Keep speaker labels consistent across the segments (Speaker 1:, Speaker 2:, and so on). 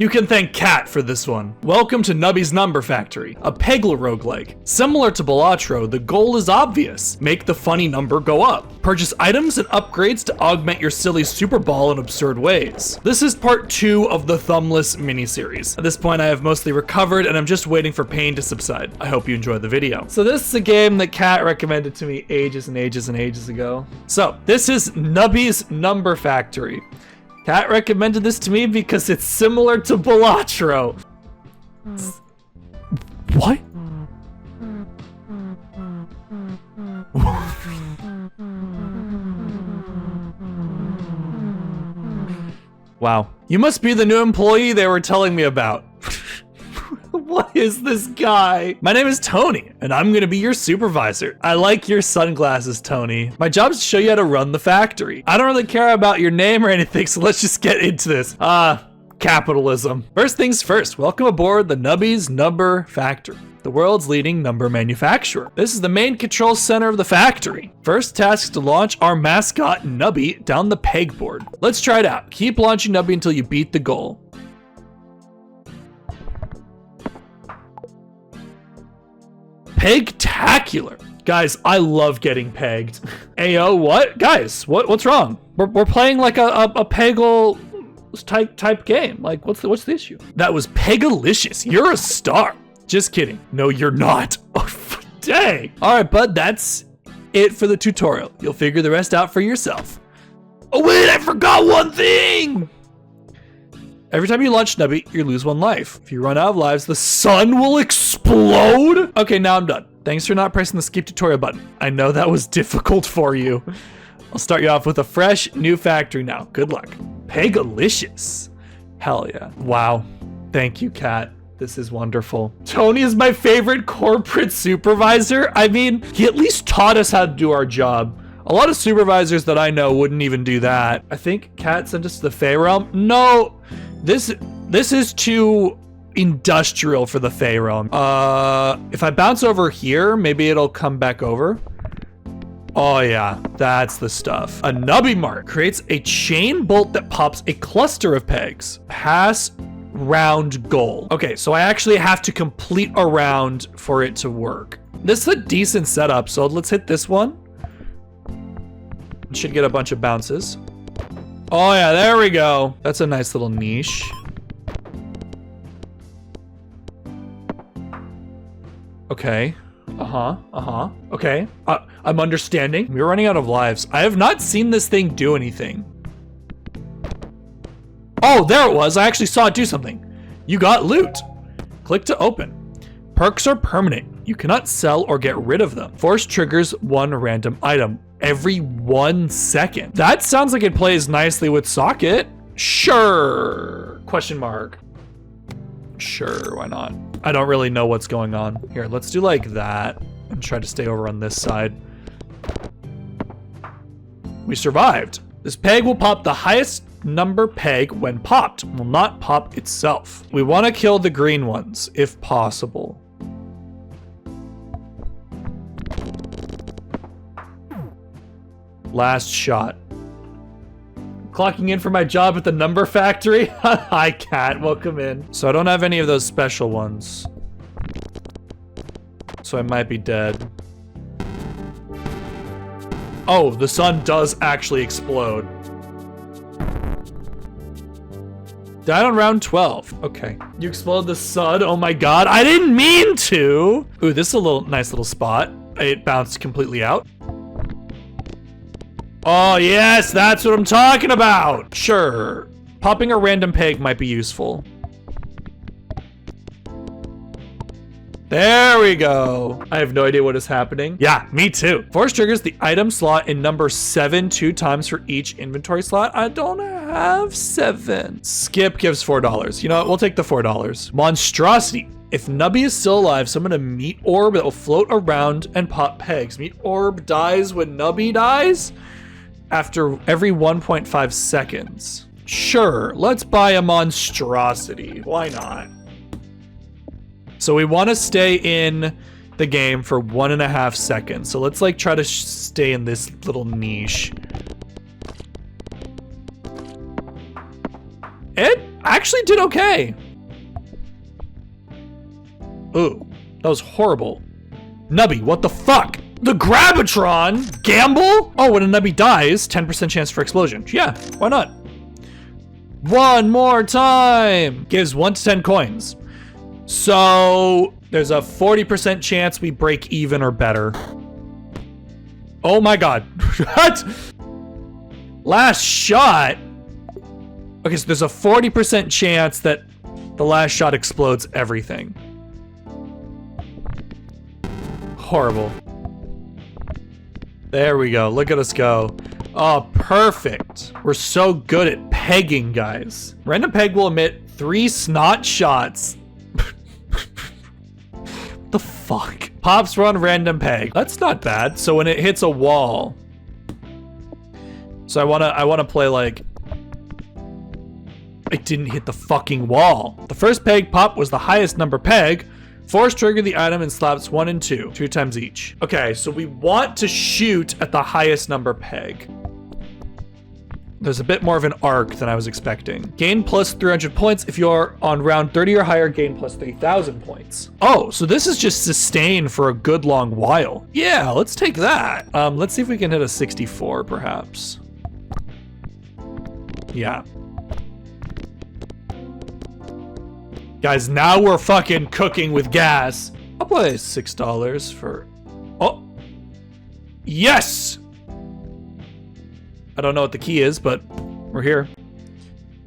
Speaker 1: You can thank Cat for this one. Welcome to Nubby's Number Factory, a Peggle roguelike. Similar to Balatro, the goal is obvious. Make the funny number go up. Purchase items and upgrades to augment your silly Super Ball in absurd ways. This is part 2 of the Thumbless miniseries. At this point, I have mostly recovered and I'm just waiting for pain to subside. I hope you enjoyed the video. So this is a game that Cat recommended to me ages and ages and ages ago. So this is Nubby's Number Factory. Cat recommended this to me because it's similar to Balatro. What? Wow. You must be the new employee they were telling me about. What is this guy? My name is Tony, and I'm gonna be your supervisor. I like your sunglasses, Tony. My job is to show you how to run the factory. I don't really care about your name or anything, so let's just get into this. Capitalism. First things first, welcome aboard the Nubby's Number Factory, the world's leading number manufacturer. This is the main control center of the factory. First task is to launch our mascot, Nubby, down the pegboard. Let's try it out. Keep launching Nubby until you beat the goal. Pegtacular. Guys, I love getting pegged. Ayo, what? Guys, what's wrong? We're playing like a Peggle type game. Like, what's the issue? That was Peggalicious. You're a star. Just kidding. No, you're not. Oh, dang. All right, bud, that's it for the tutorial. You'll figure the rest out for yourself. Oh, wait, I forgot one thing. Every time you launch Nubby, you lose 1 life. If you run out of lives, the sun will explode. Okay, now I'm done. Thanks for not pressing the skip tutorial button. I know that was difficult for you. I'll start you off with a fresh new factory now. Good luck. Peggalicious. Hell yeah. Wow. Thank you, Cat. This is wonderful. Tony is my favorite corporate supervisor. I mean, he at least taught us how to do our job. A lot of supervisors that I know wouldn't even do that. I think Cat sent us to the Fey Realm. No, this is too industrial for the Fey Realm. If I bounce over here, maybe it'll come back over. Oh yeah, that's the stuff. A Nubby mark creates a chain bolt that pops a cluster of pegs. Pass round goal. Okay, so I actually have to complete a round for it to work. This is a decent setup, so let's hit this one. Should get a bunch of bounces. Oh yeah, there we go. That's a nice little niche. Okay. Okay. I'm understanding. We're running out of lives. I have not seen this thing do anything. Oh, there it was. I actually saw it do something. You got loot. Click to open. Perks are permanent. You cannot sell or get rid of them. Force triggers 1 random item every 1 second. That sounds like it plays nicely with Socket. Sure. Question mark. Sure, why not? I don't really know what's going on. Here, let's do like that and try to stay over on this side. We survived. This peg will pop the highest number peg when popped, will not pop itself. We want to kill the green ones if possible. Last shot. Clocking in for my job at the number factory. Hi, Cat. Welcome in. So I don't have any of those special ones. So I might be dead. Oh, the sun does actually explode. Died on round 12. Okay. You exploded the sun. Oh my god. I didn't mean to. Ooh, this is a nice little spot. It bounced completely out. Oh yes, that's what I'm talking about. Sure. Popping a random peg might be useful. There we go. I have no idea what is happening. Yeah, me too. Force triggers the item slot in number 7 2 times for each inventory slot. I don't have 7. Skip gives $4. You know what? We'll take the $4. Monstrosity. If Nubby is still alive, summon a meat orb that will float around and pop pegs. Meat orb dies when Nubby dies? After every 1.5 seconds. Sure, let's buy a monstrosity. Why not? So we want to stay in the game for 1.5 seconds. So let's like try to stay in this little niche. actually did okay. Ooh, that was horrible. Nubby, what the fuck? The Grabatron? Gamble? Oh, when a Nubby dies, 10% chance for explosion. Yeah, why not? One more time. Gives 1 to 10 coins. So there's a 40% chance we break even or better. Oh my God. What? Last shot? Okay, so there's a 40% chance that the last shot explodes everything. Horrible. There we go. Look at us go. Oh, perfect. We're so good at pegging, guys. Random peg will emit 3 snot shots. What the fuck? Pops run random peg. That's not bad. So when it hits a wall. So I wanna play like, it didn't hit the fucking wall. The first peg pop was the highest number peg. Force trigger the item and slaps 1 and 2 times each. Okay, so we want to shoot at the highest number peg. There's a bit more of an arc than I was expecting. Gain plus 300 points. If you're on round 30 or higher, gain plus 3,000 points. Oh, so this is just sustain for a good long while. Yeah, let's take that. Let's see if we can hit a 64 perhaps. Yeah. Guys, now we're fucking cooking with gas. I'll play $6 for... Oh! Yes! I don't know what the key is, but we're here.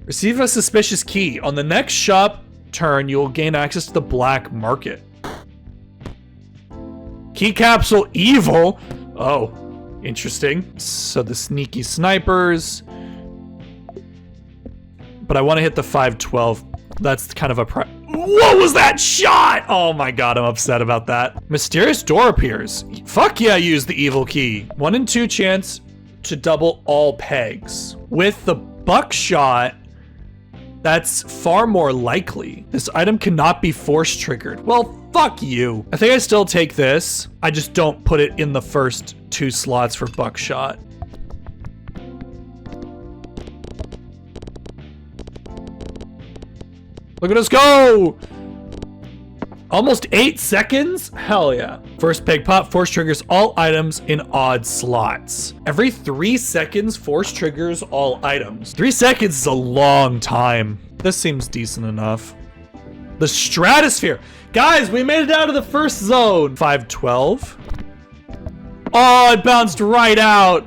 Speaker 1: Receive a suspicious key. On the next shop turn, you will gain access to the black market. Key capsule evil? Oh, interesting. So the sneaky snipers. But I want to hit the 512. That's kind of a what was that shot? Oh my God, I'm upset about that. Mysterious door appears. Fuck yeah, use the evil key. 1 in 2 chance to double all pegs. With the buckshot, that's far more likely. This item cannot be force triggered. Well, fuck you. I think I still take this. I just don't put it in the first 2 slots for buckshot. Look at us go! Almost 8 seconds? Hell yeah. First peg pop, force triggers all items in odd slots. Every 3 seconds, force triggers all items. 3 seconds is a long time. This seems decent enough. The stratosphere. Guys, we made it out of the first zone. 512. Oh, it bounced right out.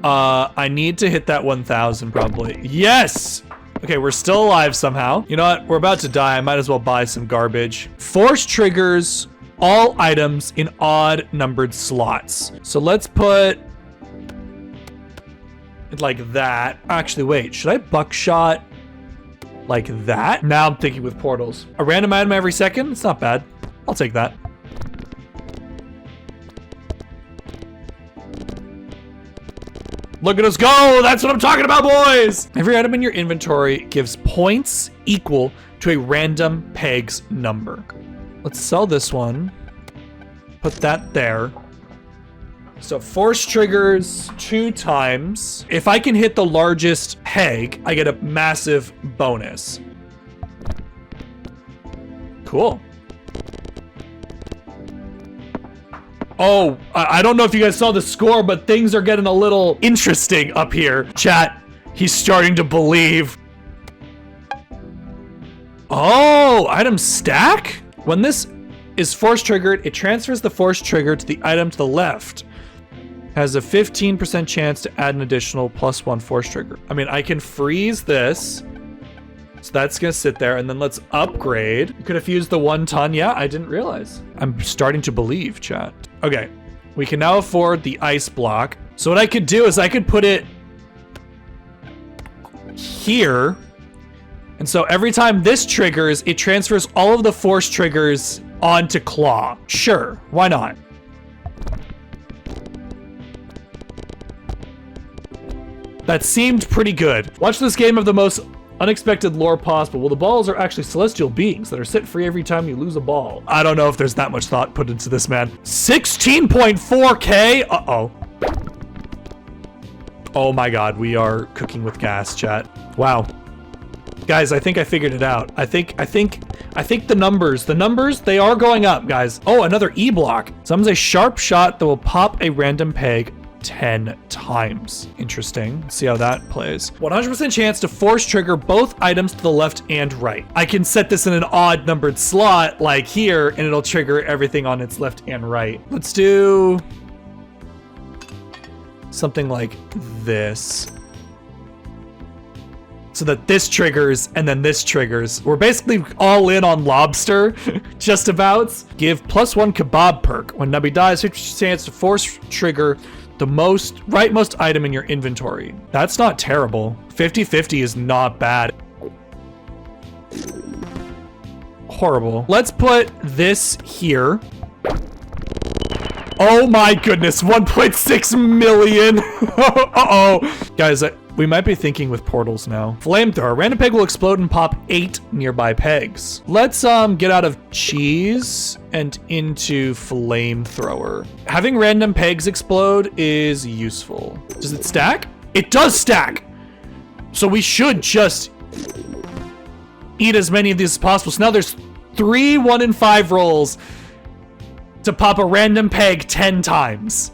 Speaker 1: I need to hit that 1,000 probably. Yes! Okay, we're still alive somehow. You know what? We're about to die. I might as well buy some garbage. Force triggers all items in odd numbered slots. So let's put it like that. Actually, wait, should I buckshot like that? Now I'm thinking with portals. A random item every second? It's not bad. I'll take that. Look at us go! That's what I'm talking about, boys! Every item in your inventory gives points equal to a random peg's number. Let's sell this one. Put that there. So force triggers 2 times. If I can hit the largest peg, I get a massive bonus. Cool. Oh, I don't know if you guys saw the score, but things are getting a little interesting up here. Chat, he's starting to believe. Oh, item stack? When this is force triggered, it transfers the force trigger to the item to the left. Has a 15% chance to add an additional +1 force trigger. I mean, I can freeze this. So that's gonna sit there, and then let's upgrade. You could have used the 1 ton. Yeah, I didn't realize. I'm starting to believe, chat. Okay, we can now afford the ice block. So what I could do is I could put it here. And so every time this triggers, it transfers all of the force triggers onto Claw. Sure, why not? That seemed pretty good. Watch this game of the most unexpected lore possible. Well, the balls are actually celestial beings that are set free every time you lose a ball. I don't know if there's that much thought put into this, man. 16.4K? Uh-oh. Oh my God, we are cooking with gas, chat. Wow. Guys, I think I figured it out. I think the numbers, they are going up, guys. Oh, another E block. Summons a sharp shot that will pop a random peg 10 times. Interesting. Let's see how that plays. 100% chance to force trigger both items to the left and right. I can set this in an odd numbered slot like here, and it'll trigger everything on its left and right. Let's do something like this, so that this triggers and then this triggers. We're basically all in on lobster, just about. Give +1 kebab perk. When Nubby dies, 50% chance to force trigger the rightmost item in your inventory. That's not terrible. 50-50 is not bad. Horrible. Let's put this here. Oh my goodness, 1.6 million. Uh-oh. Guys, we might be thinking with portals now. Flamethrower. Random peg will explode and pop 8 nearby pegs. Let's get out of cheese and into flamethrower. Having random pegs explode is useful. Does it stack? It does stack. So we should just eat as many of these as possible. So now there's 3 1 in 5 rolls to pop a random peg 10 times.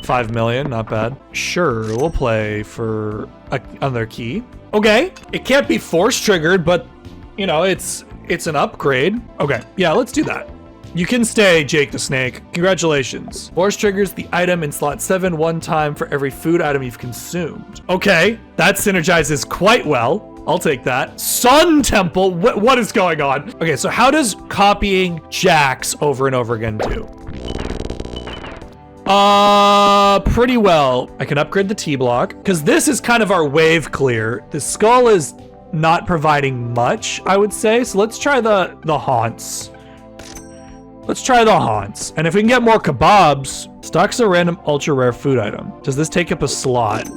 Speaker 1: 5 million, not bad. Sure, we'll play for another key. Okay, it can't be force triggered, but you know, it's an upgrade. Okay, yeah, let's do that. You can stay, Jake the Snake. Congratulations. Force triggers the item in slot 7 1 time for every food item you've consumed. Okay, that synergizes quite well. I'll take that. Sun Temple, what is going on? Okay, so how does copying jacks over and over again do? Pretty well. I can upgrade the T block, because this is kind of our wave clear. The skull is not providing much, I would say. So let's try the haunts. Let's try the haunts. And if we can get more kebabs, stocks a random ultra rare food item. Does this take up a slot?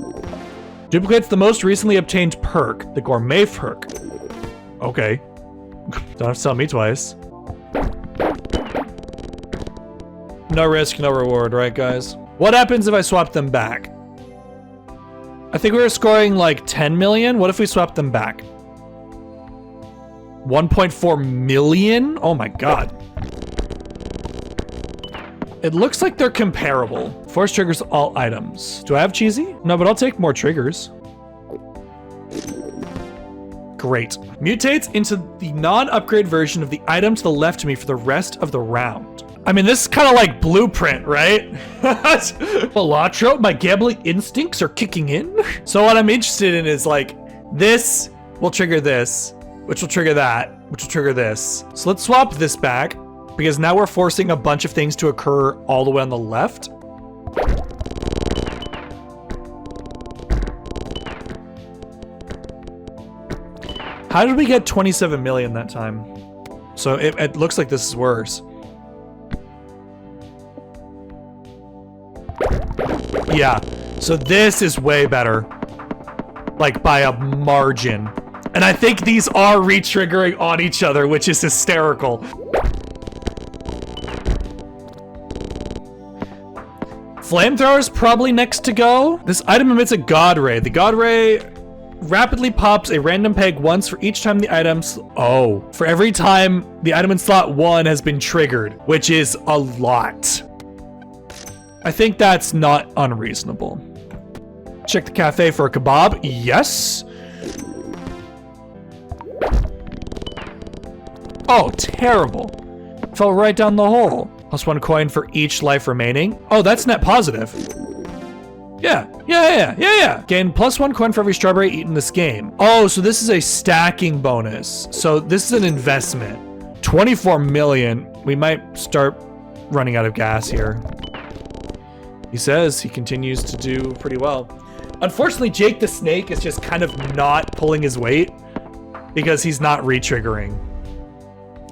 Speaker 1: Duplicates the most recently obtained perk, the gourmet perk. Okay. Don't have to tell me twice. No risk, no reward, right, guys? What happens if I swap them back? I think we were scoring like 10 million. What if we swap them back? 1.4 million? Oh my god. It looks like they're comparable. Force triggers all items. Do I have cheesy? No, but I'll take more triggers. Great. Mutates into the non-upgrade version of the item to the left of me for the rest of the round. I mean, this is kind of like Blueprint, right? Elatro, my gambling instincts are kicking in. So what I'm interested in is like, this will trigger this, which will trigger that, which will trigger this. So let's swap this back, because now we're forcing a bunch of things to occur all the way on the left. How did we get 27 million that time? So it looks like this is worse. Yeah, so this is way better. Like by a margin. And I think these are re-triggering on each other, which is hysterical. Flamethrower's probably next to go. This item emits a God Ray. The God Ray rapidly pops a random peg once for each time the item's... Oh, for every time the item in slot 1 has been triggered, which is a lot. I think that's not unreasonable. Check the cafe for a kebab. Yes. Oh, terrible. Fell right down the hole. +1 coin for each life remaining. Oh, that's net positive. Yeah. Gain +1 coin for every strawberry eaten this game. Oh, so this is a stacking bonus. So this is an investment. 24 million. We might start running out of gas here. He says he continues to do pretty well. Unfortunately, Jake the Snake is just kind of not pulling his weight because he's not re-triggering.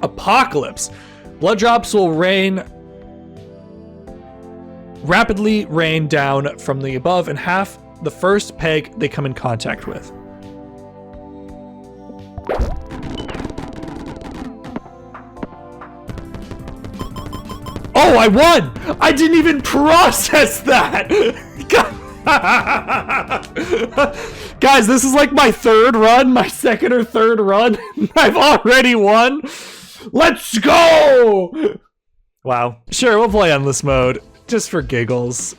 Speaker 1: Apocalypse. Blood drops will rapidly rain down from the above and half the first peg they come in contact with. Oh, I won! I didn't even process that! God. Guys, this is like my third run, my second or third run. I've already won. Let's go! Wow. Sure, we'll play endless mode, just for giggles.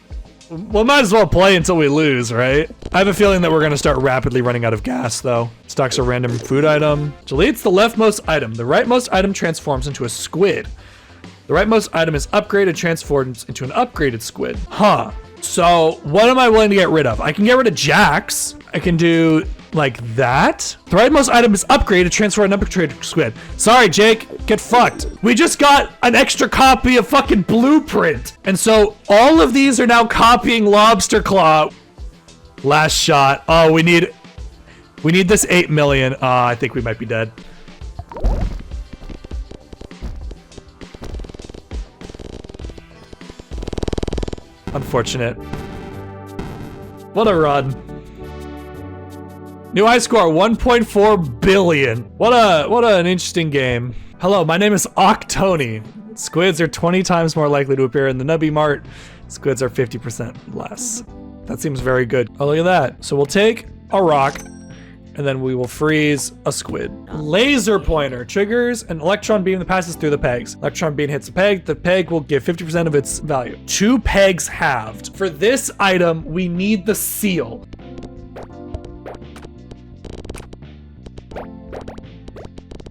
Speaker 1: We might as well play until we lose, right? I have a feeling that we're gonna start rapidly running out of gas, though. Stocks a random food item. Deletes the leftmost item. The rightmost item transforms into a squid. The rightmost item is upgraded, transforms into an upgraded squid. Huh. So what am I willing to get rid of? I can get rid of Jax. I can do like that. The rightmost item is upgraded, transfer an upgraded squid. Sorry, Jake, get fucked. We just got an extra copy of fucking Blueprint. And so all of these are now copying Lobster Claw. Last shot. Oh, we need this 8 million. I think we might be dead. Unfortunate. What a run. New high score, 1.4 billion. What an interesting game. Hello, my name is Octoni. Squids are 20 times more likely to appear in the Nubby Mart. Squids are 50% less. That seems very good. Oh, look at that. So we'll take a rock and then we will freeze a squid. Laser pointer triggers an electron beam that passes through the pegs. Electron beam hits a peg. The peg will give 50% of its value. 2 pegs halved. For this item, we need the seal.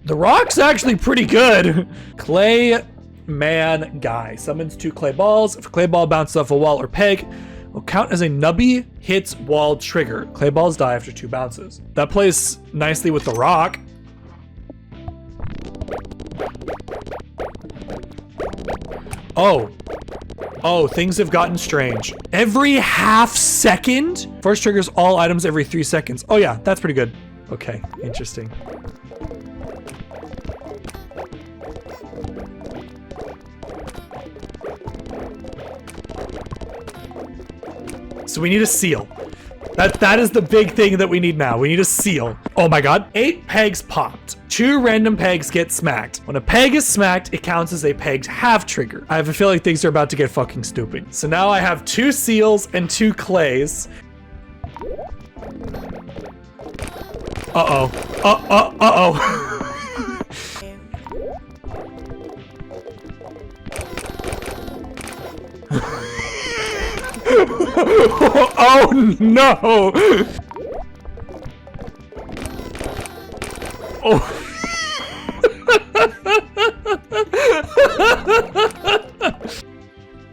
Speaker 1: The rock's actually pretty good. Clay man guy summons 2 clay balls. If a clay ball bounces off a wall or peg, will count as a Nubby hits wall trigger. Clay balls die after 2 bounces. That plays nicely with the rock. Oh, things have gotten strange. Every half second? Force triggers all items every 3 seconds. Oh yeah, that's pretty good. Okay, interesting. So we need a seal. That is the big thing that we need now. We need a seal. Oh my god. 8 pegs popped. 2 random pegs get smacked. When a peg is smacked, it counts as a pegged half trigger. I have a feeling things are about to get fucking stupid. So now I have 2 seals and 2 clays. Uh-oh. Uh-oh. Oh no! Oh.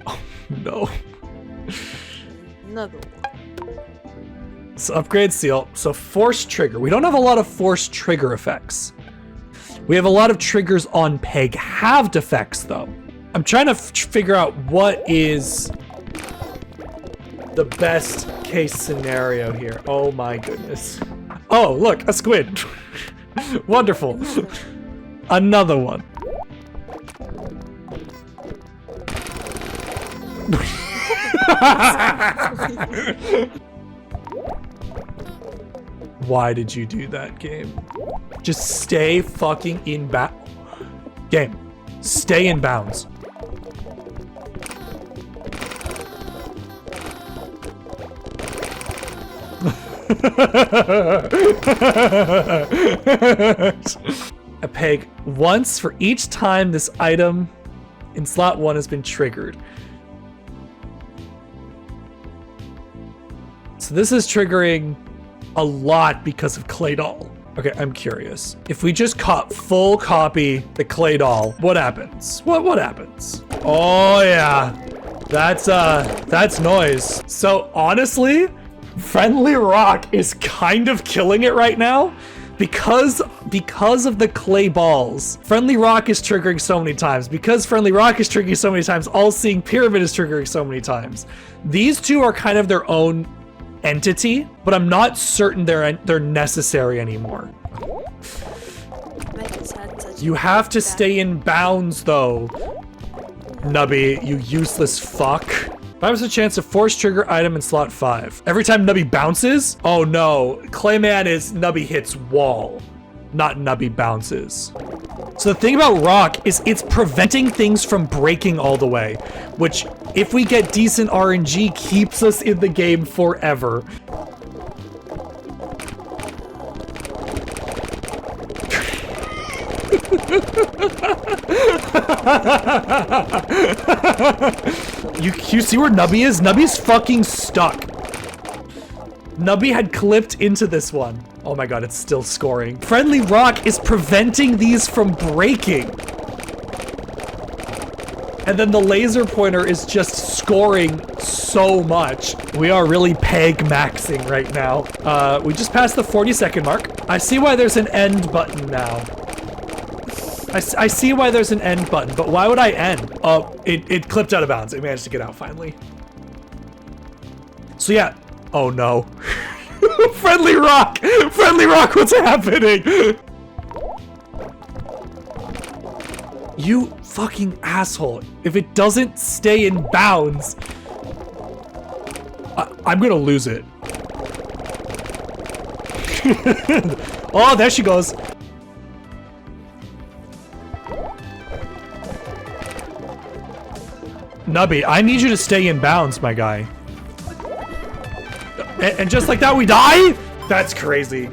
Speaker 1: Oh no.
Speaker 2: Another one.
Speaker 1: So upgrade seal. So force trigger. We don't have a lot of force trigger effects. We have a lot of triggers on peg halved effects though. I'm trying to figure out what is the best case scenario here. Oh my goodness. Oh, look, a squid. Wonderful. Another one. Why did you do that, game? Just stay fucking in game. Stay in bounds. A peg once for each time this item in slot 1 has been triggered. So this is triggering a lot because of Clay Doll. Okay, I'm curious. If we just full copy the Clay Doll, what happens? What happens? Oh yeah, that's noise. So honestly, Friendly Rock is kind of killing it right now because of the clay balls. Friendly Rock is triggering so many times. Because Friendly Rock is triggering so many times, All Seeing Pyramid is triggering so many times. These two are kind of their own entity, but I'm not certain they're necessary anymore. You have to stay in bounds though, Nubby, you useless fuck. 5% chance to force trigger item in slot 5. Every time Nubby bounces? Oh no, Clayman is Nubby hits wall. not Nubby bounces. So the thing about rock is it's preventing things from breaking all the way, which if we get decent RNG keeps us in the game forever. You see where Nubby is? Nubby's fucking stuck. Nubby had clipped into this one. Oh my god, it's still scoring. Friendly rock is preventing these from breaking. And then the laser pointer is just scoring so much. We are really peg maxing right now. We just passed the 40-second mark. I see why there's an end button now. I see why there's an end button, but why would I end? Oh, it clipped out of bounds. It managed to get out finally. So yeah. Oh no. Friendly rock! Friendly rock, what's happening? You fucking asshole. If it doesn't stay in bounds, I'm gonna lose it. Oh, there she goes. Nubby, I need you to stay in bounds, my guy. And just like that, we die? That's crazy.